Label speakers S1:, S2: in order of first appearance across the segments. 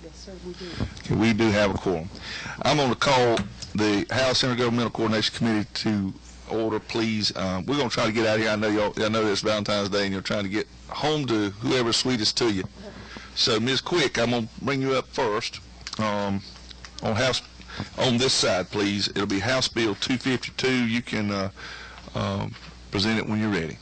S1: Yes, sir, we do.
S2: Okay, we do have a quorum. I'm going to call the House Intergovernmental Coordination Committee to order, please. We're going to try to get out of here. I know it's Valentine's Day, and you're trying to get home to whoever's sweetest to you. So, Ms. Quick, I'm going to bring you up first. On this side, please. It'll be House Bill 252. You can present it when you're ready.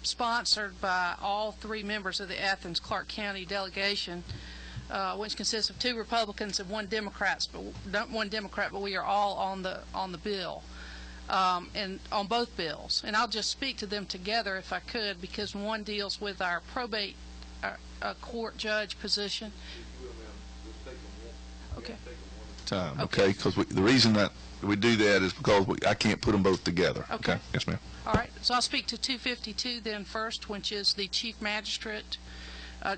S3: Sponsored by all three members of the Athens-Clarke County delegation, which consists of 2 Republicans and 1 Democrat, but we are all on the bill, and on both bills. And I'll just speak to them together if I could, because one deals with our probate court judge position. Okay.
S2: Time, okay? Because the reason that we do that is because I can't put them both together.
S3: Okay.
S2: Yes, ma'am.
S3: All right. So I'll speak to 252 then first, which is the chief magistrate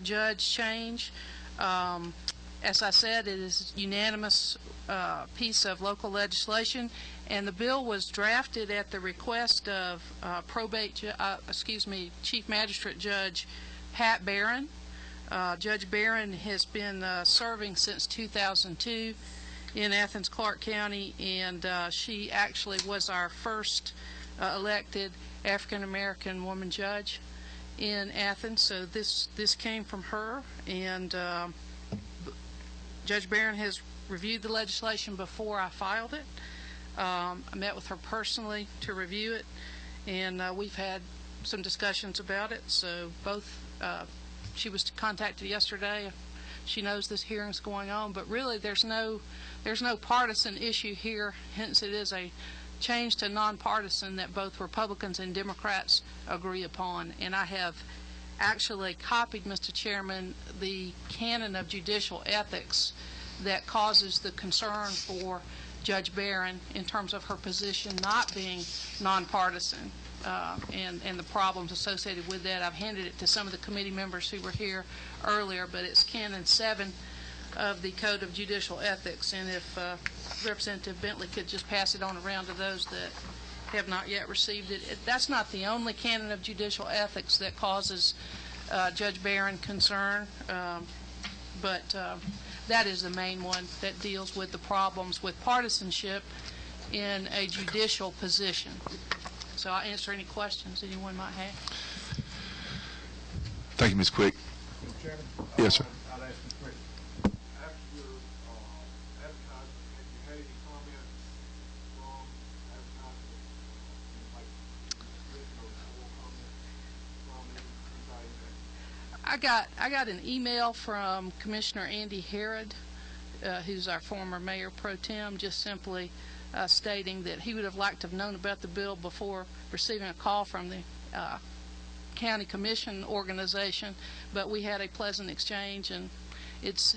S3: judge change. As I said, it is a unanimous piece of local legislation, and the bill was drafted at the request of Chief Magistrate Judge Pat Barron. Judge Barron has been serving since 2002 in Athens-Clarke County, and she actually was our first elected African-American woman judge in Athens. So this came from her, and Judge Barron has reviewed the legislation before I filed it. I met with her personally to review it, and we've had some discussions about it. So she was contacted yesterday. She knows this hearing's going on, but really there's no partisan issue here. Hence, it is a change to nonpartisan that both Republicans and Democrats agree upon. And I have actually copied, Mr. Chairman, the canon of judicial ethics that causes the concern for Judge Barron in terms of her position not being nonpartisan, and the problems associated with that. I've handed it to some of the committee members who were here earlier, but it's Canon 7 of the Code of Judicial Ethics, and if Representative Bentley could just pass it on around to those that have not yet received it. That's not the only canon of judicial ethics that causes Judge Barron concern, but that is the main one that deals with the problems with partisanship in a judicial position. So I'll answer any questions anyone might have.
S2: Thank you, Ms. Quick.
S4: Mr. Chairman?
S2: Yes, sir.
S4: I'll ask you a question. After your advertisement, have you had any comments from advertisement, like written or oral comments from anybody?
S3: I got an email from Commissioner Andy Herod, who's our former mayor pro tem, just simply stating that he would have liked to have known about the bill before receiving a call from the county commission organization, but we had a pleasant exchange, and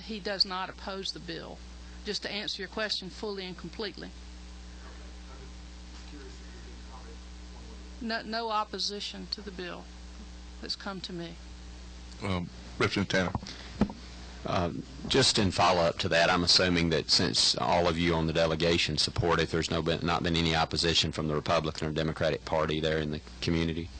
S3: he does not oppose the bill. Just to answer your question fully and completely. No opposition to the bill has come to me.
S2: Representative Tanner.
S5: Just in follow-up to that, I'm assuming that since all of you on the delegation support it, there's not been any opposition from the Republican or Democratic Party there in the community?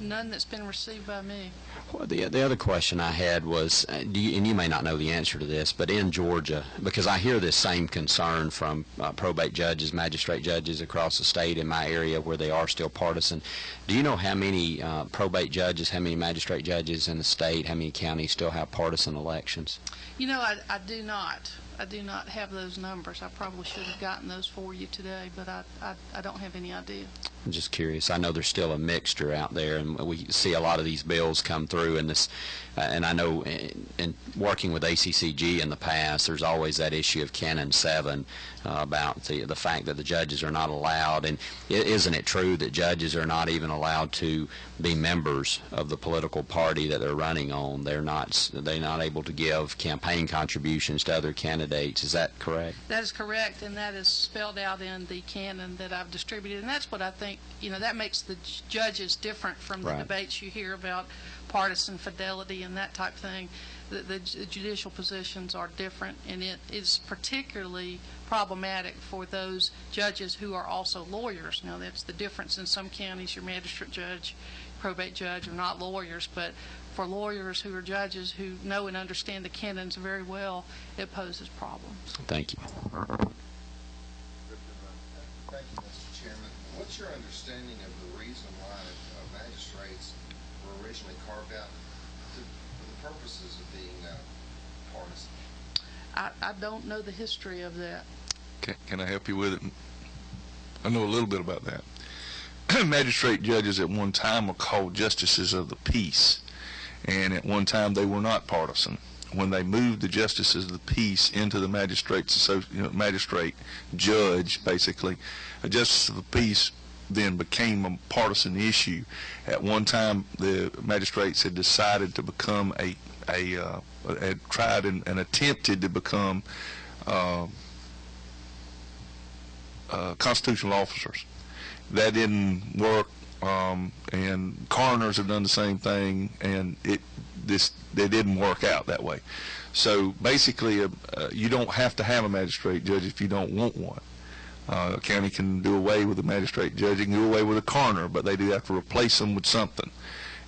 S3: None that's been received by me.
S5: Well, the other question I had was, and you may not know the answer to this, but in Georgia, because I hear this same concern from probate judges, magistrate judges across the state in my area where they are still partisan. Do you know how many probate judges, how many magistrate judges in the state, how many counties still have partisan elections?
S3: You know, I do not. I do not have those numbers. I probably should have gotten those for you today, but I don't have any idea.
S5: I'm just curious. I know there's still a mixture out there, and we see a lot of these bills come through, and and I know in working with ACCG in the past, there's always that issue of Canon 7 about the fact that the judges are not allowed, and isn't it true that judges are not even allowed to be members of the political party that they're running on? They're not able to give campaign contributions to other candidates candidates. Is that correct?
S3: That is correct, and that is spelled out in the canon that I've distributed. And that's what I think, that makes the judges different from the
S5: Right.
S3: debates you hear about partisan fidelity and that type of thing. The judicial positions are different, and it is particularly problematic for those judges who are also lawyers. Now, that's the difference. In some counties, your magistrate judge, probate judge are not lawyers, but for lawyers who are judges who know and understand the canons very well, it poses problems.
S5: Thank you.
S1: Thank you, Mr. Chairman. What's your understanding of the reason why magistrates were originally carved out for the purposes of being partisan?
S3: I don't know the history of that.
S2: Can I help you with it? I know a little bit about that. Magistrate judges at one time were called justices of the peace, and at one time they were not partisan. When they moved the justices of the peace into the magistrate judge, basically, a justice of the peace then became a partisan issue. At one time, the magistrates had decided to become had tried and attempted to become constitutional officers. That didn't work, and coroners have done the same thing, and they didn't work out that way. So basically, you don't have to have a magistrate judge if you don't want one. A county can do away with a magistrate judge, it can do away with a coroner, but they do have to replace them with something.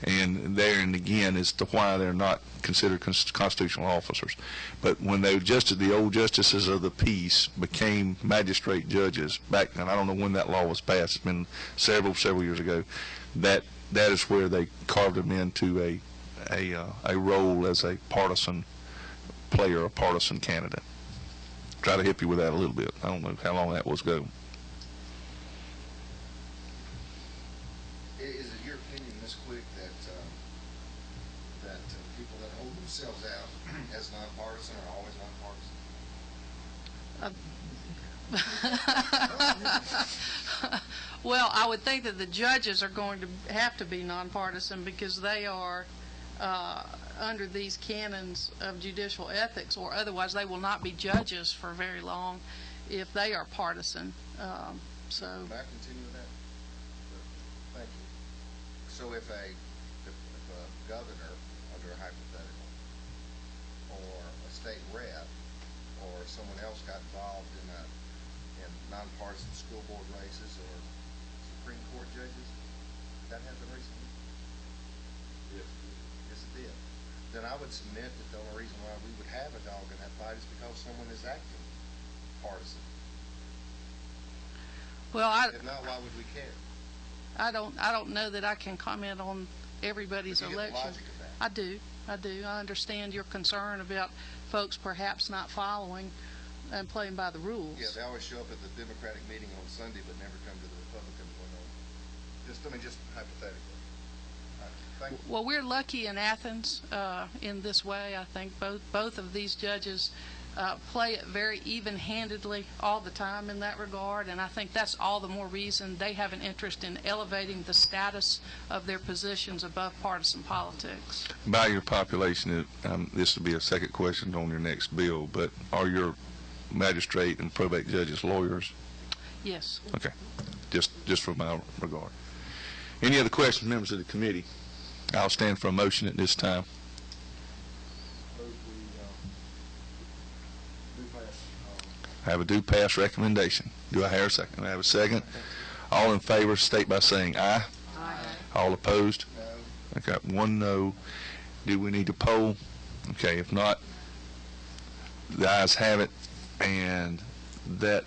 S2: And there, and again, as to why they're not considered constitutional officers. But when the old justices of the peace became magistrate judges back then, I don't know when that law was passed, it's been several years ago, that is where they carved them into a role as a partisan player, a partisan candidate. Try to help you with that a little bit. I don't know how long that was ago.
S1: Is it your opinion, Ms. Quick, that people that hold themselves out as nonpartisan are always nonpartisan?
S3: Well, I would think that the judges are going to have to be nonpartisan because they are under these canons of judicial ethics, or otherwise they will not be judges for very long if they are partisan.
S1: May I continue with that? Thank you. So if a governor, under a hypothetical, or a state rep, or someone else got involved in nonpartisan school board races or Supreme Court judges, did that happen recently? Yes, it did. Then I would submit that the only reason why we would have a dog in that fight is because someone is acting partisan.
S3: Well,
S1: If not, why would we care?
S3: I don't know that I can comment on everybody's
S1: But you get the
S3: election.
S1: logic of that.
S3: I do. I understand your concern about folks perhaps not following and playing by the rules.
S1: Yeah, they always show up at the Democratic meeting on Sunday but never come to the Republican one just hypothetically. Thank you.
S3: Well, we're lucky in Athens in this way. I think both of these judges play it very even-handedly all the time in that regard, and I think that's all the more reason they have an interest in elevating the status of their positions above partisan politics.
S2: By your population, this will be a second question on your next bill, but are your magistrate and probate judges lawyers?
S3: Yes.
S2: Okay, just for my regard. Any other questions, members of the committee? I'll stand for a motion at this time. I have a do pass recommendation. Do I hear a second? I have a second. All in favor state by saying aye.
S3: Aye.
S2: All opposed?
S1: No.
S2: I got one no. Do we need to poll? Okay, if not, the ayes have it, and that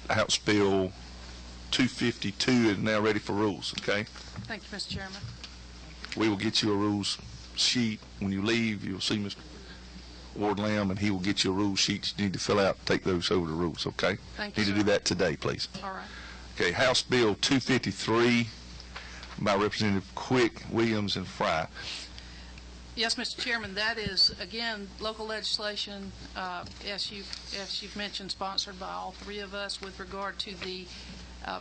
S2: House Bill 252 is now ready for rules, okay?
S3: Thank you, Mr. Chairman.
S2: We will get you a rules sheet. When you leave, you'll see Mr. Ward Lamb, and he will get you a rules sheet you need to fill out, take those over the rules, okay?
S3: Thank you,
S2: Need to
S3: sir.
S2: do that today, please.
S3: All right.
S2: Okay, House Bill 253 by Representative Quick, Williams, and Fry.
S3: Yes, Mr. Chairman, that is, again, local legislation, as you've mentioned, sponsored by all three of us with regard to the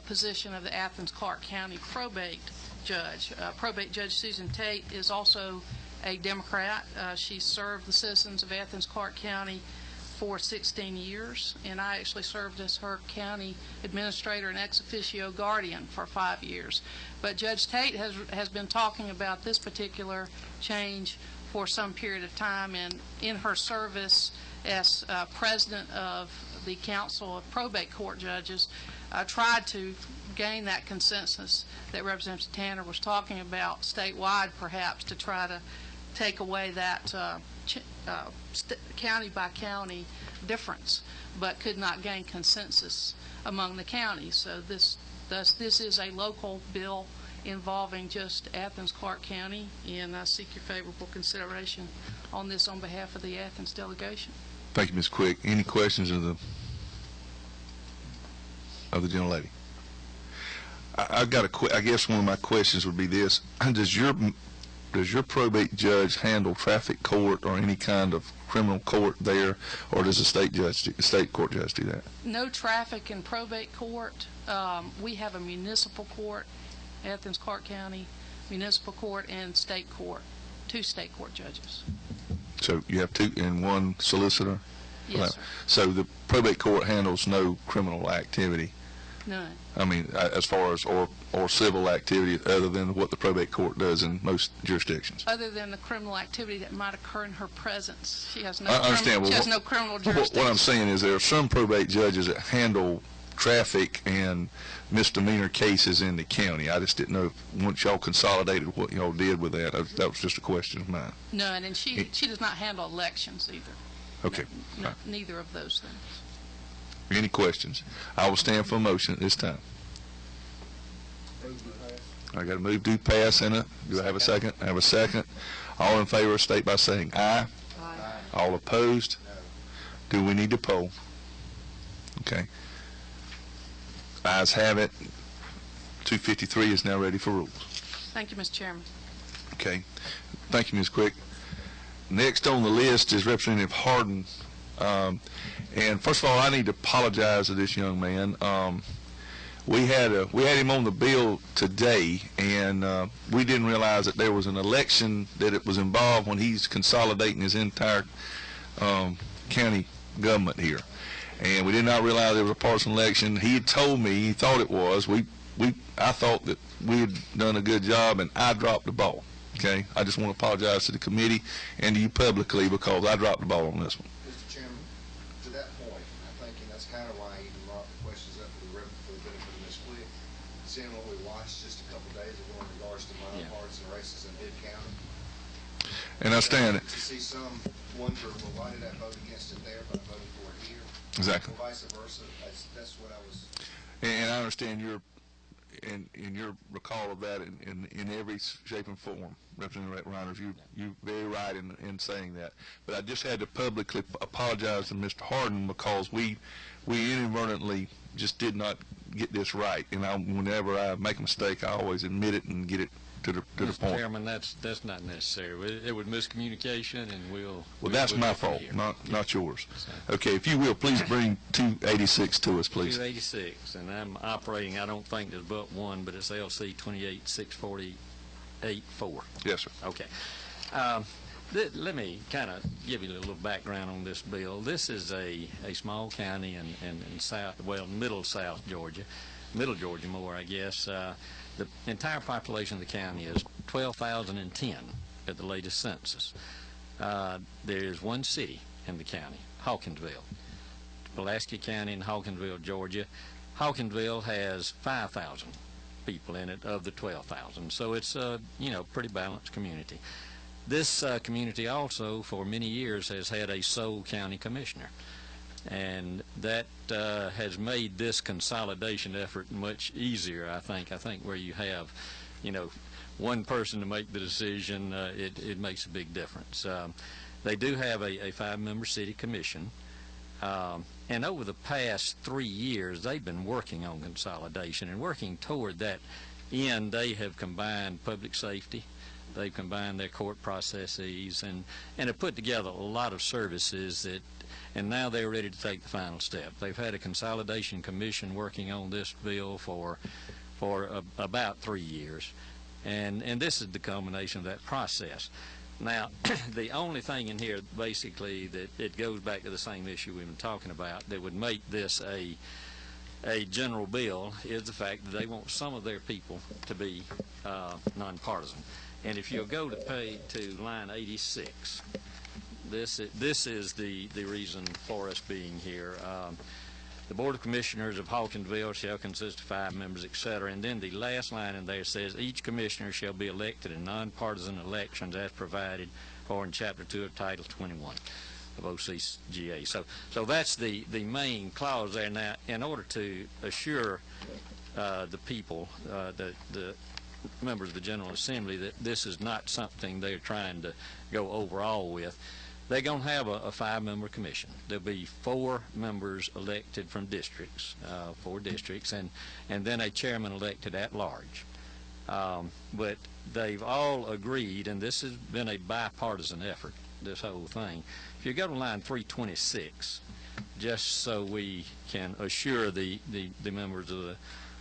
S3: position of the Athens-Clarke County probate judge. Probate Judge Susan Tate is also a Democrat. She served the citizens of Athens-Clarke County for 16 years, and I actually served as her county administrator and ex officio guardian for 5 years. But Judge Tate has been talking about this particular change for some period of time, and in her service as president of the Council of Probate Court Judges, tried to gain that consensus that Representative Tanner was talking about statewide, perhaps, to try to take away that county by county difference, but could not gain consensus among the counties. So this is a local bill involving just Athens-Clarke County, and I seek your favorable consideration on this on behalf of the Athens delegation.
S2: Thank you, Ms. Quick. Any questions of the gentle lady? I've got I guess one of my questions would be this: does your probate judge handle traffic court or any kind of criminal court there, or does the state court judge do that?
S3: No traffic in probate court. We have a municipal court, Athens-Clarke County municipal court, and state court, 2 state court judges.
S2: So you have 2 and 1 solicitor?
S3: Yes, sir.
S2: So the probate court handles no criminal activity?
S3: None.
S2: I mean, as far as, or civil activity other than what the probate court does in most jurisdictions?
S3: Other than the criminal activity that might occur in her presence. She has no,
S2: I understand.
S3: she has no criminal jurisdiction.
S2: What I'm saying is there are some probate judges that handle traffic and misdemeanor cases in the county. I just didn't know if once y'all consolidated what y'all did with that. That was just a question of mine.
S3: None, and she does not handle elections either.
S2: Okay.
S3: No, neither of those things.
S2: Any questions? I will stand for a motion at this time. I got to move to pass in it. Do I have a second? I have a second. All in favor state by saying aye.
S3: Aye.
S2: All opposed? Do we need to poll? Okay. Ayes have it. 253 is now ready for rules.
S3: Thank you, Mr. Chairman.
S2: Okay. Thank you, Ms. Quick. Next on the list is Representative Harden. And first of all, I need to apologize to this young man. We had him on the bill today, and we didn't realize that there was an election that it was involved when he's consolidating his entire county government here. And we did not realize there was a partisan election. He had told me he thought it was. I thought that we had done a good job, and I dropped the ball. Okay, I just want to apologize to the committee and to you publicly because I dropped the ball on this one.
S1: Mr. Chairman, to that point, I think, and that's kind of why I even brought the questions up for the benefit of Ms. Quick, seeing what we watched just a couple of days ago in regards to nonpartisan races in Hood County.
S2: And I stand it.
S1: To see some wonder, well, why did I vote against it there, but I voted for it here?
S2: Exactly.
S1: Or vice versa. That's what I was.
S2: And I understand your recall of that in every shape and form, Representative Reiners. You're very right in saying that. But I just had to publicly apologize to Mr. Harden because we inadvertently just did not get this right. And whenever I make a mistake, I always admit it and get it to the point.
S6: Mr. Chairman, that's not necessary. It was miscommunication, and
S2: Well, that's my fault, not yours. Okay, if you will, please bring 286 to us, please.
S6: 286, and I'm operating, I don't think there's but one, but it's LC 28648-4.
S2: Yes, sir.
S6: Okay. Let me kind of give you a little background on this bill. This is a small county in middle South Georgia, middle Georgia more, I guess. The entire population of the county is 12,010 at the latest census. There's one city in the county, Hawkinsville. Pulaski County in Hawkinsville, Georgia. Hawkinsville has 5,000 people in it of the 12,000, so it's a pretty balanced community. This community also, for many years, has had a sole county commissioner, and that has made this consolidation effort much easier, I think. I think where you have, one person to make the decision, it makes a big difference. They do have a 5-member city commission, and over the past 3 years, they've been working on consolidation and working toward that end. They have combined public safety. They've combined their court processes and have put together a lot of services and now they're ready to take the final step. They've had a consolidation commission working on this bill for about 3 years, and this is the culmination of that process. Now, the only thing in here, basically, that it goes back to the same issue we've been talking about that would make this a general bill is the fact that they want some of their people to be nonpartisan. And if you'll go to line 86, this is the reason for us being here. The Board of Commissioners of Hawkinsville shall consist of 5 members, etc. And then the last line in there says, each commissioner shall be elected in nonpartisan elections as provided for in Chapter 2 of Title 21 of OCGA. So that's the main clause there. Now, in order to assure the people, the members of the General Assembly, that this is not something they're trying to go overall with, they're going to have a 5-member commission. There'll be 4 members elected from districts, 4 districts, and then a chairman elected at large. But they've all agreed, and this has been a bipartisan effort, this whole thing. If you go to line 326, just so we can assure the members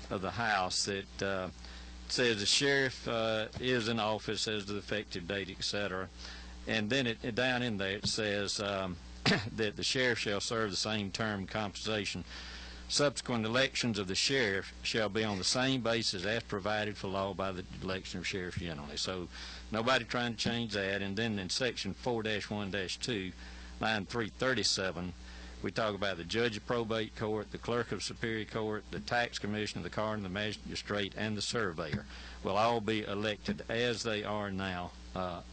S6: of the House that says the sheriff is in office as the effective date, etc. And then down in there it says that the sheriff shall serve the same term compensation. Subsequent elections of the sheriff shall be on the same basis as provided for law by the election of sheriffs generally. So nobody trying to change that. And then in section 4-1-2, line 337, we talk about the judge of probate court, the clerk of superior court, the tax commissioner, the coroner, the magistrate, and the surveyor will all be elected as they are now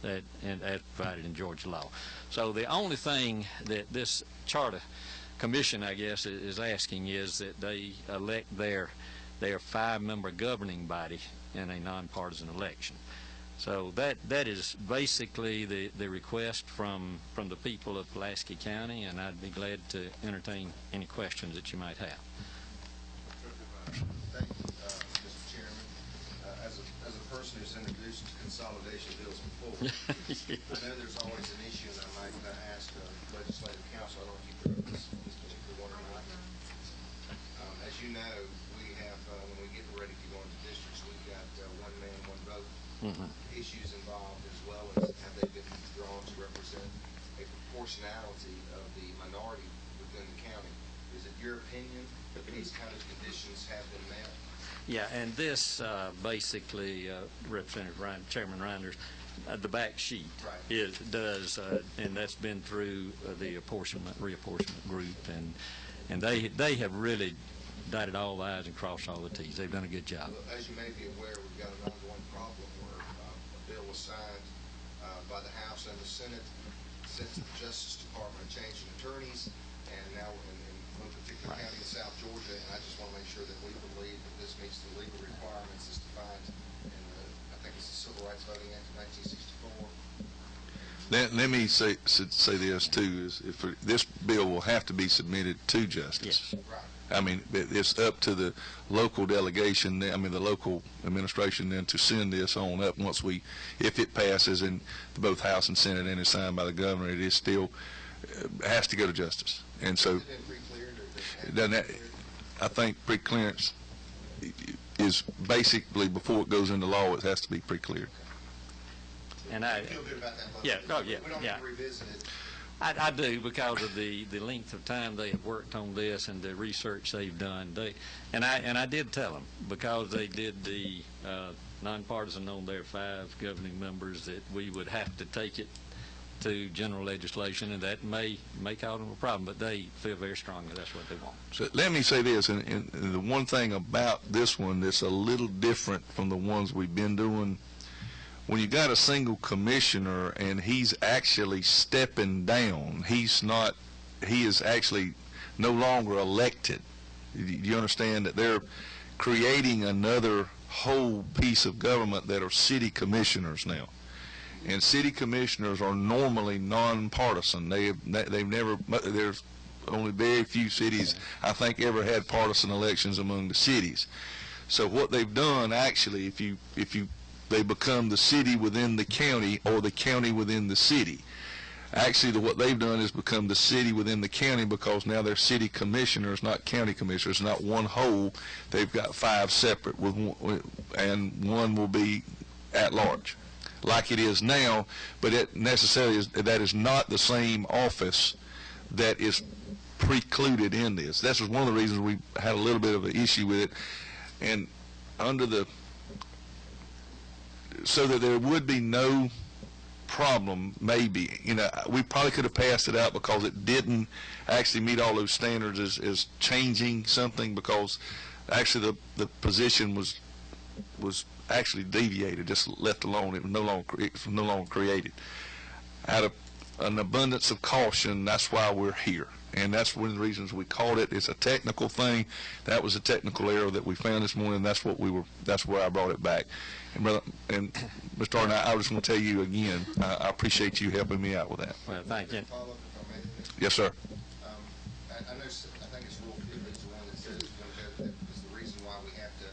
S6: as provided in Georgia law. So the only thing that this charter commission, I guess, is asking is that they elect their 5-member governing body in a nonpartisan election. So that is basically the request from the people of Pulaski County, and I'd be glad to entertain any questions that you might have.
S1: Thank you, Mr. Chairman. As a person who's introduced consolidation bills before, I know there's always an issue, and I might ask legislative counsel. I don't know if you heard this particular one or not. As you know, we have when we get ready to go into districts, we've got one man, one vote. Issues involved, as well as have they been drawn to represent a proportionality of the minority within the county. Is it your opinion that these kind of conditions have been met?
S6: Yeah, and this basically, Representative Chairman Reinders, the back sheet does, and that's been through the reapportionment group, and they have really dotted all the I's and crossed all the T's. They've done a good job.
S1: Well, as you may be aware, we've got an ongoing problem where a bill was signed by the House and the Senate since the Justice Department changing attorneys, and now we're in one particular county in South Georgia, and I just want to make sure that we believe that this meets the legal requirements as defined in I think it's the Civil Rights Voting Act of 1964.
S2: Let me say this too: is if this bill will have to be submitted to justice.
S6: Yes.
S1: Right.
S2: I mean, it's up to the local delegation, the local administration then to send this on up once if it passes in both House and Senate and is signed by the governor, it is still, has to go to justice. And so, I think pre-clearance is basically, before it goes into law, it has to be pre-cleared.
S6: And
S1: I feel good about that.
S6: Yeah, oh yeah,
S1: we don't
S6: yeah.
S1: have to revisit it.
S6: I do, because of the length of time they have worked on this and the research they've done. And I did tell them, because they did the nonpartisan on their 5 governing members, that we would have to take it to general legislation, and that may cause them a problem. But they feel very strongly that's what they want.
S2: So let me say this, and the one thing about this one that's a little different from the ones we've been doing. When you got a single commissioner and he's actually stepping down, he is actually no longer elected. You understand that they're creating another whole piece of government that are city commissioners now. And city commissioners are normally nonpartisan. They've never, there's only very few cities, I think, ever had partisan elections among the cities. So what they've done, actually, they become the city within the county or the county within the city. Actually, what they've done is become the city within the county, because now they're city commissioners, not county commissioners, not one whole. They've got 5 separate, and one will be at large. like it is now, but it necessarily that is not the same office that is precluded in this. This was one of the reasons we had a little bit of an issue with it, and so that there would be no problem, maybe, we probably could have passed it out because it didn't actually meet all those standards as changing something, because actually the position was actually deviated, just left alone. It was no longer created. Out of an abundance of caution, that's why we're here. And that's one of the reasons we called it. It's a technical thing. That was a technical error that we found this morning. That's where I brought it back. And Mr. Arden, I was going to tell you again, I appreciate you helping me out with that.
S6: Well, thank you.
S1: Follow up if I may.
S2: Yes, sir.
S1: I know, I think it's Rule 2, it's the one that says that is the reason why we have to,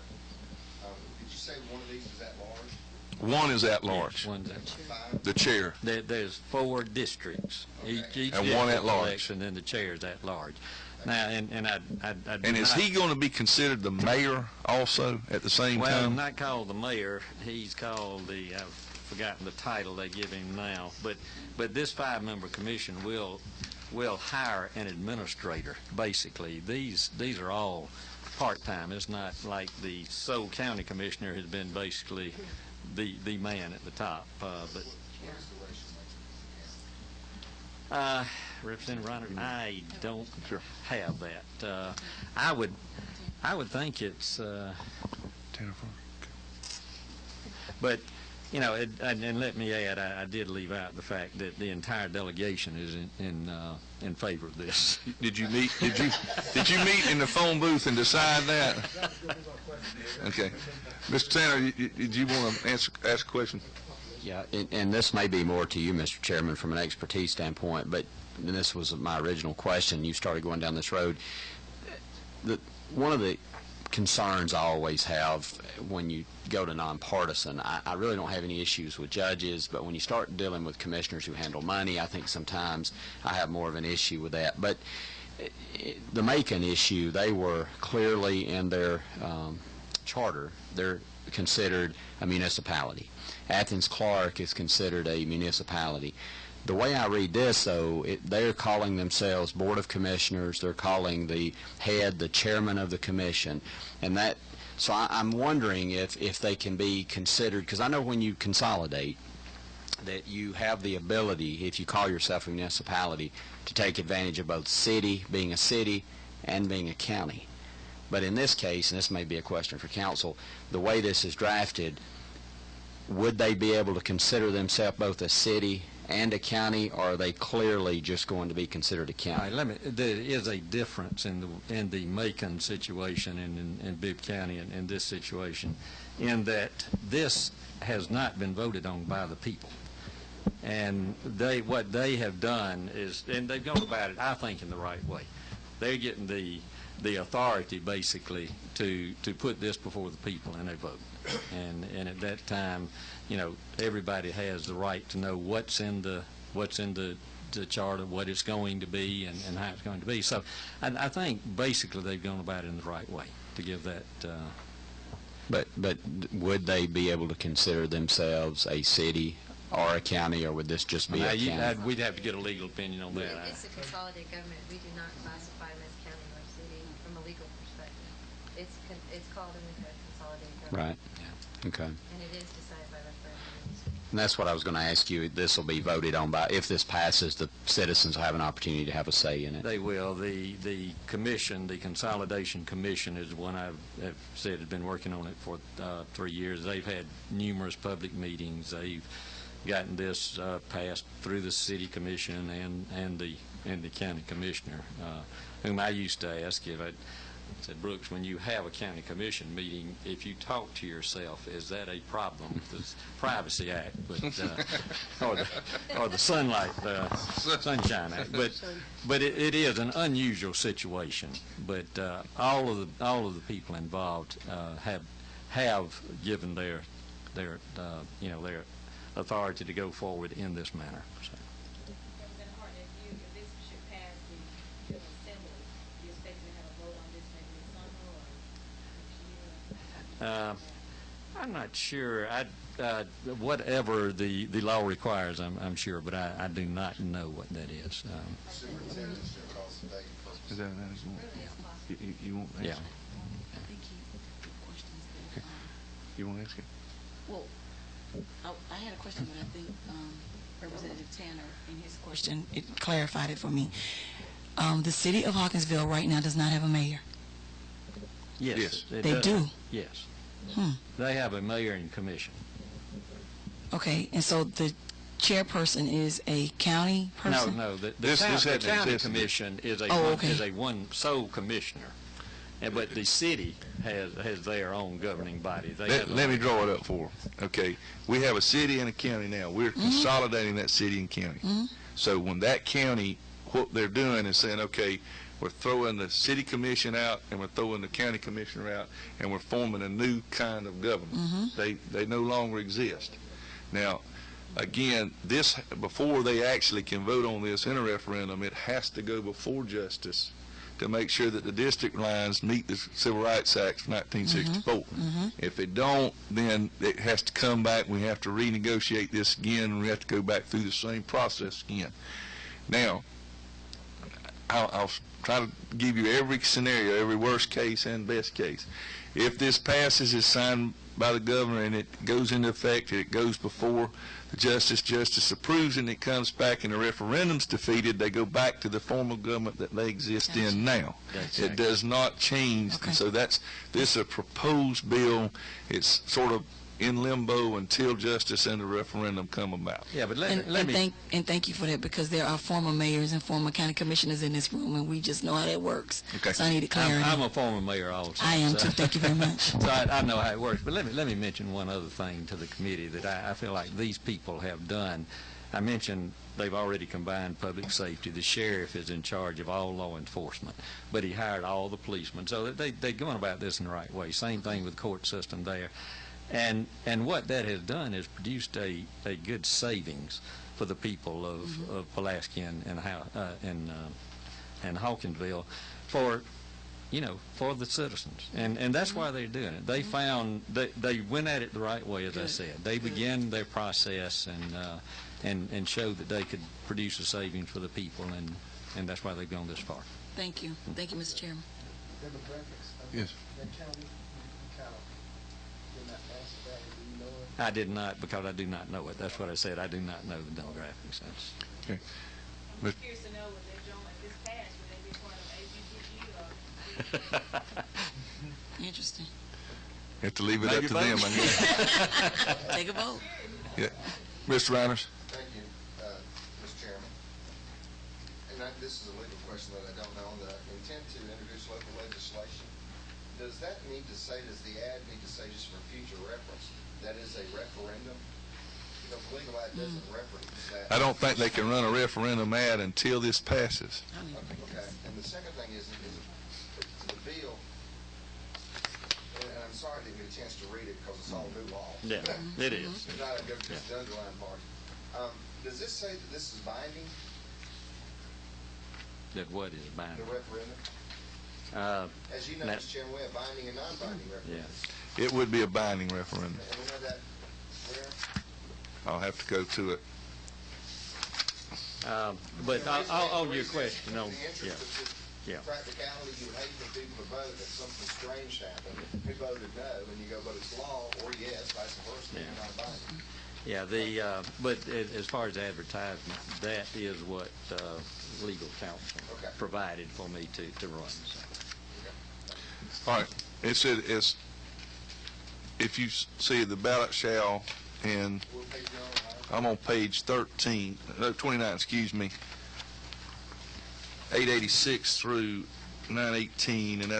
S1: did you say one of these is at large?
S2: One is at large.
S6: One's at-
S1: Five?
S2: The chair.
S6: There's 4 districts.
S1: Okay.
S6: Each
S2: And one at large.
S6: election, and the chair's at large. Now, and I
S2: And is he going to be considered the mayor also at the same
S6: Well,
S2: time?
S6: not called the mayor. He's called I've forgotten the title they give him now. But this 5-member commission will hire an administrator. Basically, these are all part-time. It's not like the Soule County Commissioner has been basically the man at the top. But Representative Reiner, I don't have that. I would think it's. But, and let me add, I did leave out the fact that the entire delegation is in favor of this.
S2: Did you meet in the phone booth and decide that? Okay. Mr. Tanner, did you want to ask a question?
S5: Yeah, and this may be more to you, Mr. Chairman, from an expertise standpoint, but this was my original question. You started going down this road. One of the concerns I always have when you go to nonpartisan, I really don't have any issues with judges, but when you start dealing with commissioners who handle money, I think sometimes I have more of an issue with that. But the Macon issue, they were clearly in their charter, they're considered a municipality. Athens Clark is considered a municipality. The way I read this, though, they're calling themselves Board of Commissioners. They're calling the head the chairman of the commission. And that, so I'm wondering if they can be considered, because I know when you consolidate that you have the ability, if you call yourself a municipality, to take advantage of both city, being a city, and being a county. But in this case, and this may be a question for council, the way this is drafted, would they be able to consider themselves both a city and a county, or are they clearly just going to be considered a county?
S6: All right, there is a difference in the Macon situation and in Bibb County and in this situation, in that this has not been voted on by the people. And what they have done is, and they've gone about it, I think, in the right way. They're getting the authority, basically, to put this before the people, and they vote. And at that time, everybody has the right to know what's in the charter, what it's going to be, and how it's going to be. So I think basically they've gone about it in the right way to give that.
S5: But would they be able to consider themselves a city or a county, or would this just be a county?
S6: We'd have to get a legal opinion on that.
S7: It's a consolidated government. We do not classify them as county or city from a legal perspective. It's called in the consolidated government.
S5: Right. Okay.
S7: And it is decided by referendum.
S5: And that's what I was going to ask you. This will be voted on by, if this passes, the citizens will have an opportunity to have a say in it.
S6: They will. The commission, the Consolidation Commission, is one I've said has been working on it for 3 years. They've had numerous public meetings. They've gotten this passed through the city commission and the county commissioner, whom I used to ask if I said, Brooks, when you have a county commission meeting, if you talk to yourself, is that a problem with the Privacy Act, or the Sunshine Act? But it is an unusual situation. But all of the people involved have given their authority to go forward in this manner. So.
S8: Representative Harden, if this should pass the General Assembly, you expect to have a vote on this maybe this summer or next year?
S6: I'm not sure. Whatever the law requires, I'm sure, but I do not know what that is.
S1: Superintendent's going to cause the date for
S2: Is that you want?
S6: Yeah.
S9: I think he questions that.
S2: You want to ask it?
S9: Well, I had a question, but I think Representative Tanner, in his question, it clarified it for me. The city of Hawkinsville right now does not have a mayor.
S6: Yes.
S2: Yes.
S9: They do?
S6: Yes.
S9: Hmm.
S6: They have a mayor and commission.
S9: Okay, and so the chairperson is a county person?
S6: No. The
S2: This hadn't
S6: county
S2: existed.
S6: commission is
S9: okay.
S6: a one sole commissioner, but the city has their own governing body.
S2: Let me draw it up for her. Okay, we have a city and a county now. We're consolidating that city and county. So when that county, what they're doing is saying, okay, we're throwing the city commission out and we're throwing the county commissioner out and we're forming a new kind of government. They no longer exist. Now, again, this before they actually can vote on this in a referendum, it has to go before justice to make sure that the district lines meet the Civil Rights Act of 1964. If it don't, then it has to come back. We have to renegotiate this again, and we have to go back through the same process again. Now, I'll try to give you every scenario, every worst case and best case. If this passes, it's signed by the governor, and it goes into effect, it goes before the justice approves, and it comes back, and the referendum's defeated, they go back to the formal government that they exist in now. It does not change.
S9: Okay.
S2: So this is a proposed bill. It's sort of in limbo until justice and the referendum come about.
S6: Yeah, but
S9: Thank you for that, because there are former mayors and former county commissioners in this room, and we just know how that works.
S2: Okay.
S9: So I need clarity.
S6: I'm a former mayor also.
S9: I am
S6: so-
S9: too. Thank you very much.
S6: So I know how it works. But let me mention one other thing to the committee that I feel like these people have done. I mentioned they've already combined public safety. The sheriff is in charge of all law enforcement, but he hired all the policemen. So they're going about this in the right way. Same thing with the court system there. And what that has done is produced a good savings for the people of Pulaski and Hawkinsville for the citizens. And that's why they're doing it. They found they went at it the right way, as I said. They began their process and showed that they could produce a savings for the people, and that's why they've gone this far.
S9: Thank you. Thank you, Mr. Chairman.
S4: Demographics of
S2: Yes.
S4: that county, you kind of did not answer that. Do you know it?
S6: I did not, because I do not know it. That's what I said. I do not know the demographics.
S2: Okay.
S8: I'm just curious to know when they join, if this passed, would they be part of ABGG or?
S9: Interesting.
S2: Have to leave it up to them, I guess.
S9: Take a vote.
S2: Yeah. Mr. Reiners?
S1: Thank you, Mr. Chairman. And this is a legal question that I don't know. The intent to introduce local legislation, does that need to say, does the ad need to say, just for future reference, that is a referendum? The legal ad doesn't reference that.
S2: I don't think they can run a referendum ad until this passes.
S1: Okay. And the second thing is the bill, and I'm sorry I didn't get a chance to read it because it's all new law.
S6: Yeah, it is.
S1: It's not just the underlying part. Does this say that this is binding,
S6: That what is
S1: the
S6: binding?
S1: referendum? As you know,
S6: that-
S1: Mr. Chairman, we have binding and non-binding referendums.
S6: Yeah.
S2: It would be a binding referendum.
S1: And we know that where?
S2: I'll have to go to it.
S6: But on your question,
S1: In the
S6: yeah.
S1: interest of just
S6: Yeah.
S1: practicality, you would hate for people to vote if something strange happened. Who voted no, and you go, but it's law, or yes, vice versa,
S6: Yeah.
S1: non-binding.
S6: Yeah, but as far as advertisement, that is what legal counsel
S1: Okay.
S6: provided for me to run. So.
S2: All right. It said, if you see the ballot shall, and
S1: We'll pay you on,
S2: I'm on page 29, excuse me, 886 through 918, and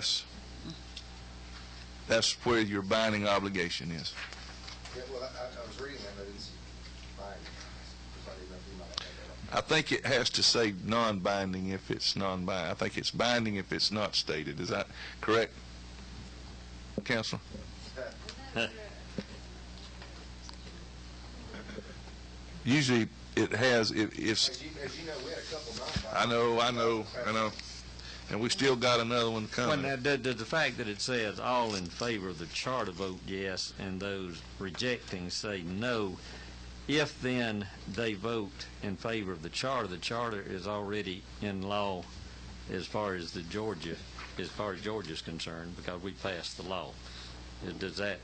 S2: that's where your binding obligation is.
S1: Yeah, well, I was reading that, and I didn't see binding. So I didn't know if you might have that.
S2: I think it has to say non-binding if it's non-binding. I think it's binding if it's not stated. Is that correct, Counselor? Usually it has, if
S1: As you know, we had a couple non-binding.
S2: I know. And we still got another one
S6: Well,
S2: coming.
S6: now, does the fact that it says all in favor of the charter vote yes, and those rejecting say no, if then they vote in favor of the charter is already in law as far as Georgia's concerned, because we passed the law. Does that?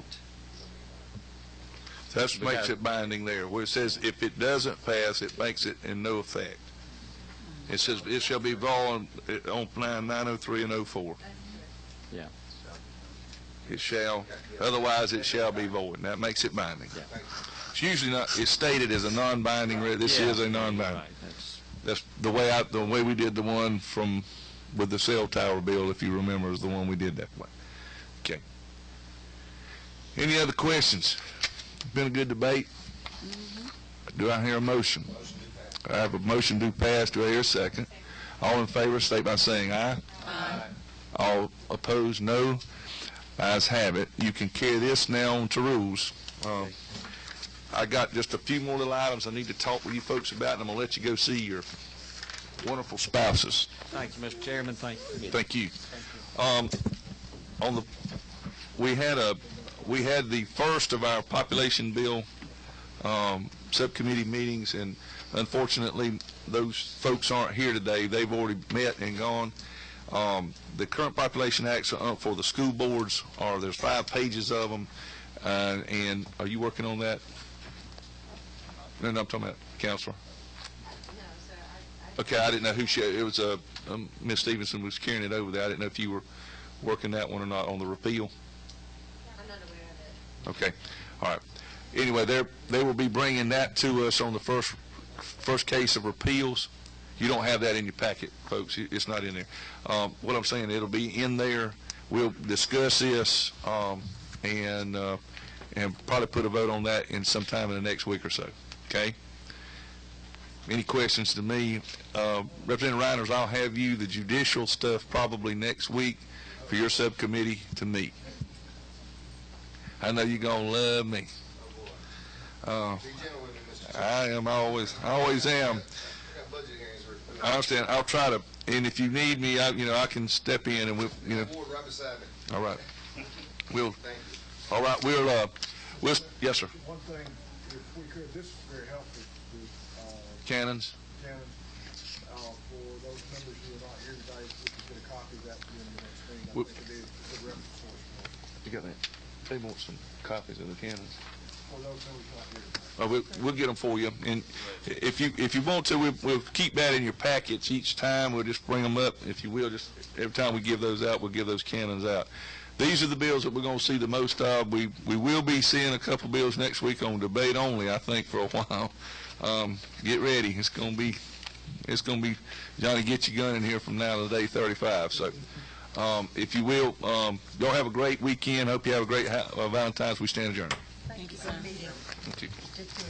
S2: That's what makes it binding there, where it says if it doesn't pass, it makes it in no effect. It says it shall be void on line 903 and 04.
S6: Yeah.
S2: It shall, otherwise it shall be void. And that makes it binding. It's usually not, it's stated as a non-binding, this is a non-binding.
S6: Right.
S2: That's the way we did the one with the cell tower bill, if you remember, is the one we did that way. Okay. Any other questions? Been a good debate. Do I hear a motion? I have a motion to pass. Do I hear a second? All in favor, state by saying aye. Aye. All opposed, no. Ayes have it. You can carry this now on to rules. I got just a few more little items I need to talk with you folks about, and I'm going to let you go see your wonderful spouses.
S6: Thank you, Mr. Chairman. Thank you.
S2: Thank you. We had the first of our population bill subcommittee meetings, and unfortunately those folks aren't here today. They've already met and gone. The current population acts for the school boards there's 5 pages of them, and are you working on that? No, I'm talking about Counselor.
S7: No, sir,
S2: Okay, I didn't know who it was. Ms. Stevenson was carrying it over there. I didn't know if you were working that one or not on the repeal.
S7: I'm not aware of it.
S2: Okay, all right. Anyway, they will be bringing that to us on the first case of repeals. You don't have that in your packet, folks. It's not in there. What I'm saying, it'll be in there. We'll discuss this and probably put a vote on that in sometime in the next week or so. Okay. Any questions to me? Representative Reiners, I'll have you the judicial stuff probably next week for your subcommittee to meet. I know you're gonna love me. I always am. I understand. I'll try to, and if you need me, I can step in and we'll.
S1: Right beside me.
S2: All right. We'll.
S1: Thank you.
S2: All right. We'll. Yes, sir.
S4: One thing, if we could, this is very helpful to,
S2: Cannons.
S4: Shannon, for those members who are not here today, if we could get a copy of that for you in the next meeting, I
S2: Well-
S4: think it'd be a good reference source
S2: You got that? They want some copies of the cannons.
S4: for those members not here today.
S2: We'll get them for you. And if you want to, we'll keep that in your packets each time. We'll just bring them up, if you will. Just every time we give those out, we'll give those cannons out. These are the bills that we're going to see the most of. We will be seeing a couple bills next week on debate only, I think, for a while. Get ready. It's going to be Johnny get your gun in here from now to day 35. So if you will, y'all have a great weekend. Hope you have a great Valentine's. We stand adjourned.
S9: Thank you, sir.
S2: Thank you.
S7: Just to